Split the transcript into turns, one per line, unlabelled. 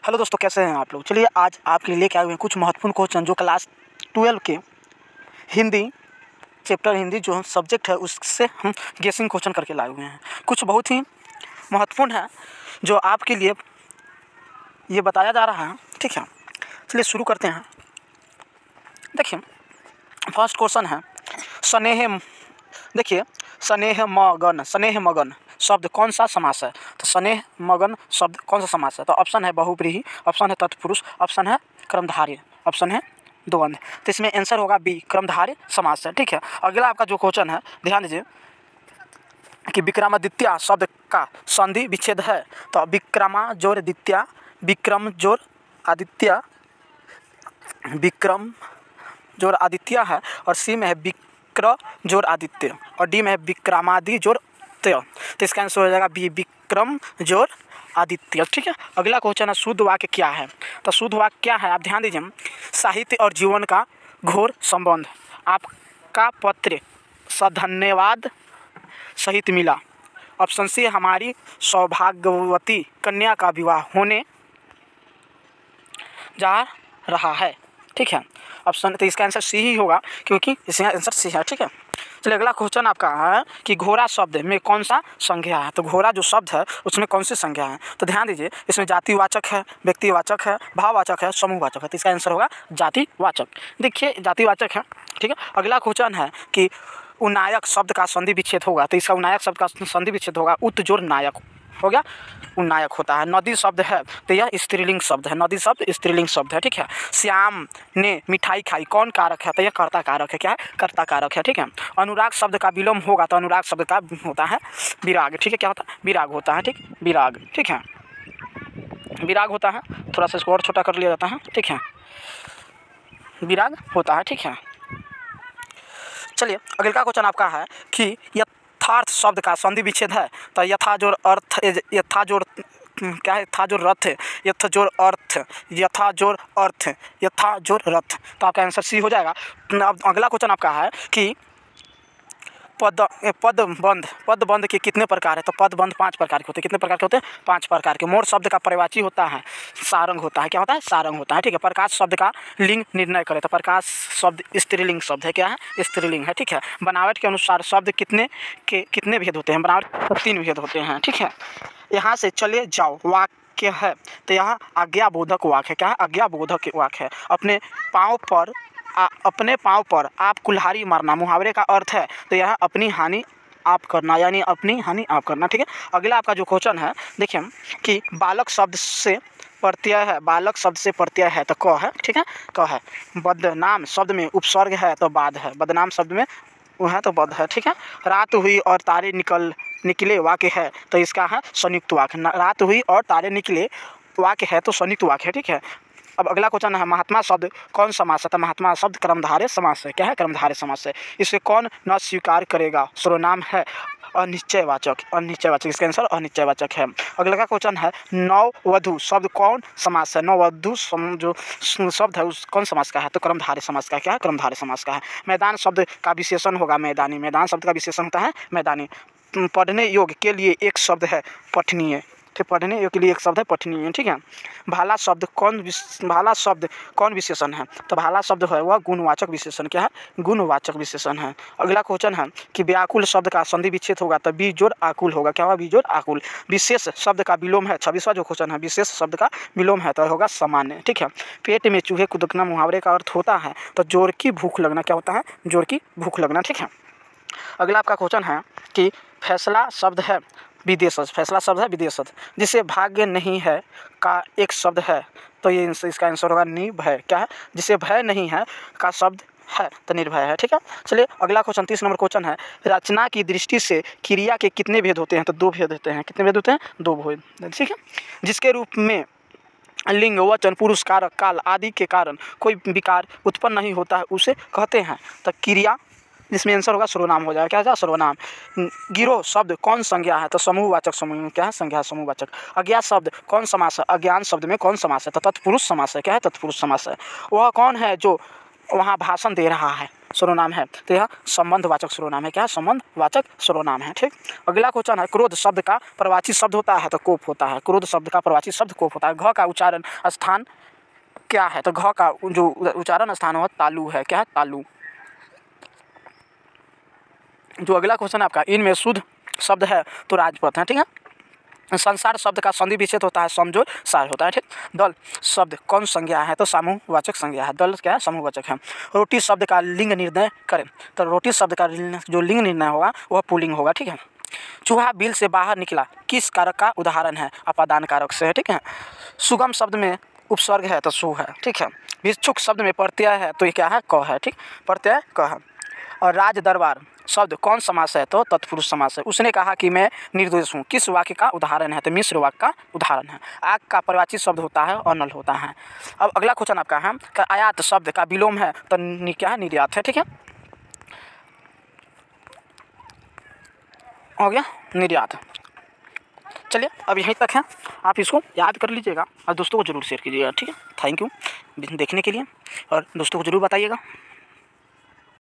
Hello दोस्तों, कैसे हैं आप लोग। चलिए आज आपके लिए लेके आए हुए हैं कुछ महत्वपूर्ण क्वेश्चन जो क्लास 12 के हिंदी चैप्टर हिंदी जो सब्जेक्ट है उससे हम गेसिंग क्वेश्चन करके लाए हुए हैं। कुछ बहुत ही महत्वपूर्ण है जो आपके लिए ये बताया जा रहा है, ठीक है। चलिए शुरू करते हैं। देखिए फर्स्ट क्वेश्चन है स्नेह। देखिए स्नेह मगन शब्द कौन सा समास है। तो स्नेह मगन शब्द कौन सा समास है। तो ऑप्शन है बहुब्रीहि, ऑप्शन है तत्पुरुष, ऑप्शन है कर्मधारय, ऑप्शन है द्वंद्व। तो इसमें आंसर होगा बी, कर्मधारय समास है, ठीक है। अगला आपका जो क्वेश्चन है ध्यान दीजिए कि विक्रमादित्य शब्द का संधि विच्छेद है। तो विक्रमा जोर दित्या, विक्रम जोर आदित्य, विक्रम जोर आदित्य है, और सी में है विक्र जोर आदित्य, और डी में है विक्रमादि जोर त्य। तो इसका आंसर हो जाएगा बी, विक्रम जोर आदित्य, ठीक है। अगला क्वेश्चन है शुद्ध वाक्य क्या है। तो शुद्ध वाक्य क्या है आप ध्यान दीजिए। साहित्य और जीवन का घोर संबंध, आपका पत्र सधन्यवाद सहित मिला। ऑप्शन सी हमारी सौभाग्यवती कन्या का विवाह होने जा रहा है, ठीक है। ऑप्शन तो इसका आंसर सी ही होगा क्योंकि इसका आंसर सी है, ठीक है। चलिए अगला क्वेश्चन आपका है कि घोड़ा शब्द में कौन सा संज्ञा है। तो घोड़ा जो शब्द है उसमें कौन सी संज्ञा है। तो ध्यान दीजिए इसमें जातिवाचक है, व्यक्तिवाचक है, भाववाचक है, समूहवाचक है। तो इसका आंसर होगा जातिवाचक। देखिए जातिवाचक है, ठीक है। अगला क्वेश्चन है कि उन्नायक शब्द का संधि विच्छेद होगा। तो इसका उन्नायक शब्द का संधि विच्छेद होगा उत जोर नायक हो गया, उन्नायक होता है। नदी शब्द है तो यह स्त्रीलिंग शब्द है, नदी शब्द स्त्रीलिंग शब्द है, ठीक है। श्याम ने मिठाई खाई कौन कारक है। तो यह कर्ता कारक है, क्या है, कर्ता कारक है, ठीक है। अनुराग शब्द का विलोम होगा तो अनुराग शब्द का होता है विराग, ठीक है। क्या होता है, विराग होता है, ठीक, विराग, ठीक है, विराग होता है। थोड़ा सा इसको और छोटा कर लिया जाता है, ठीक है, विराग होता है, ठीक है। चलिए अगला क्वेश्चन आपका है कि यथार्थ शब्द का संधि विच्छेद है। तो यथा जोड़ अर्थ, यथा जोड़ क्या है, यथा जोड़ रथ, यथा जोड़ अर्थ, यथा जोड़ अर्थ, यथा जोड़ रथ। तो आपका आंसर सी हो जाएगा। अब अगला क्वेश्चन आपका है कि पदबंध के कितने प्रकार है। तो पदबंध 5 प्रकार के होते हैं। कितने प्रकार के होते हैं, 5 प्रकार के। मोर शब्द का पर्यायवाची होता है सारंग होता है, क्या होता है, सारंग होता है, ठीक है। प्रकाश शब्द का लिंग निर्णय करें। तो प्रकाश शब्द स्त्रीलिंग शब्द है, क्या है, स्त्रीलिंग है, ठीक है। बनावट के अनुसार शब्द कितने भेद होते हैं। बनावट 3 भेद होते हैं, ठीक है। यहाँ से चले जाओ वाक्य है। तो यहाँ आज्ञाबोधक वाक्य है, क्या है, आज्ञाबोधक वाक्य है। अपने पाँव पर आप कुल्हाड़ी मारना मुहावरे का अर्थ है। तो यह अपनी हानि आप करना, यानी अपनी हानि आप करना, ठीक है। अगला आपका जो क्वेश्चन है देखिए कि बालक शब्द से प्रत्यय है, बालक शब्द से प्रत्यय है तो क है, ठीक है, क है। बदनाम शब्द में उपसर्ग है तो बाद है, बदनाम शब्द में वो है तो बद है, ठीक है। रात हुई और तारे निकले वाक्य है तो इसका है संयुक्त वाक्य। रात हुई और तारे निकले वाक्य है तो संयुक्त वाक्य है, ठीक है। अब अगला क्वेश्चन है महात्मा शब्द कौन समास है। तो महात्मा शब्द कर्मधारय समास है, क्या है, कर्मधारय समास है। इसे कौन न स्वीकार करेगा। सर्वनाम है अनिश्चयवाचक, अनिश्चयवाचक, इसका आंसर अनिश्चयवाचक है। अगला क्वेश्चन है नववधु शब्द कौन समास है। नववधु जो शब्द है उस कौन समास का है। तो कर्मधारय समास का, क्या है, कर्मधारय समास का है। मैदान शब्द का विशेषण होगा मैदानी, मैदान शब्द का विशेषण होता है मैदानी। पढ़ने योग्य के लिए एक शब्द है पठनीय, ठीक, पढ़ने योग्य के लिए एक शब्द है पठनीय, ठीक है। भाला शब्द कौन विशेषण है। तो भाला शब्द है वह गुणवाचक विशेषण, क्या है, गुणवाचक विशेषण है। अगला क्वेश्चन है कि व्याकुल शब्द का संधि विच्छेद होगा तो बी जोड़ आकुल होगा, क्या होगा, बी जोड़ आकुल। विशेष शब्द का विलोम है, 26वां जो क्वेश्चन है, विशेष शब्द का विलोम है तो होगा सामान्य, ठीक है। पेट में चूहे कूदना मुहावरे का अर्थ होता है तो जोर की भूख लगना, क्या होता है, जोर की भूख लगना, ठीक है। अगला आपका क्वेश्चन है कि फैसला शब्द है विदेशज, फैसला शब्द है विदेशज जिसे भाग्य नहीं है का एक शब्द है। तो ये इसका आंसर होगा निर्भय, क्या है, जिसे भय नहीं है का शब्द है तो निर्भय है, ठीक है। चलिए अगला क्वेश्चन 30 नंबर क्वेश्चन है रचना की दृष्टि से क्रिया के कितने भेद होते हैं। तो 2 भेद होते हैं। कितने भेद होते हैं, 2 भेद, ठीक है। जिसके रूप में लिंग वचन पुरुष कारक काल आदि के कारण कोई विकार उत्पन्न नहीं होता है उसे कहते हैं। तो क्रिया, जिसमें आंसर होगा सर्वनाम हो जाएगा, क्या होगा, सर्वनाम। गिरोह शब्द कौन संज्ञा है। तो समूहवाचक, समूह, क्या है, संज्ञा समूहवाचक। अज्ञात शब्द कौन समास है। अज्ञान शब्द में कौन समास है। तो तत्पुरुष समास है, क्या है, तत्पुरुष समास है। वह कौन है जो वहाँ भाषण दे रहा है, सर्वनाम है, तो यह संबंधवाचक सर्वनाम है। क्या है? संबंधवाचक सर्वनाम है। ठीक, अगला क्वेश्चन है, क्रोध शब्द का प्रवाची शब्द होता है तो कोप होता है। क्रोध शब्द का प्रवाची शब्द कोप होता है। घ का उच्चारण स्थान क्या है? तो घ का जो उच्चारण स्थान हो तालु है। क्या है? तालु। जो अगला क्वेश्चन है आपका, इनमें शुद्ध शब्द है तो राजपथ है। ठीक है, संसार शब्द का संधि विच्छेद होता है, समझो सार होता है। ठीक, दल शब्द कौन संज्ञा है? तो समूहवाचक संज्ञा है। दल क्या है? समूहवाचक है। रोटी शब्द का लिंग निर्णय करें, तो रोटी शब्द का जो लिंग निर्णय होगा वह पुल्लिंग होगा। ठीक है, चूहा बिल से बाहर निकला किस कारक का उदाहरण है? अपादान कारक से है। ठीक है, सुगम शब्द में उपसर्ग है तो सु है। ठीक है, भिक्षुक शब्द में प्रत्यय है तो ये क्या है? क है। ठीक, प्रत्यय क है। और राज दरबार शब्द कौन समास है? तो तत्पुरुष समास है। उसने कहा कि मैं निर्दोष हूँ, किस वाक्य का उदाहरण है? तो मिश्र वाक्य का उदाहरण है। आग का प्रवाची शब्द होता है और नल होता है। अब अगला क्वेश्चन आपका है कि आयात शब्द का विलोम है तो क्या है? निर्यात है। ठीक है, हो गया निर्यात। चलिए अब यहीं तक है, आप इसको याद कर लीजिएगा और दोस्तों को जरूर शेयर कीजिएगा। ठीक है, थैंक यू देखने के लिए और दोस्तों को जरूर बताइएगा।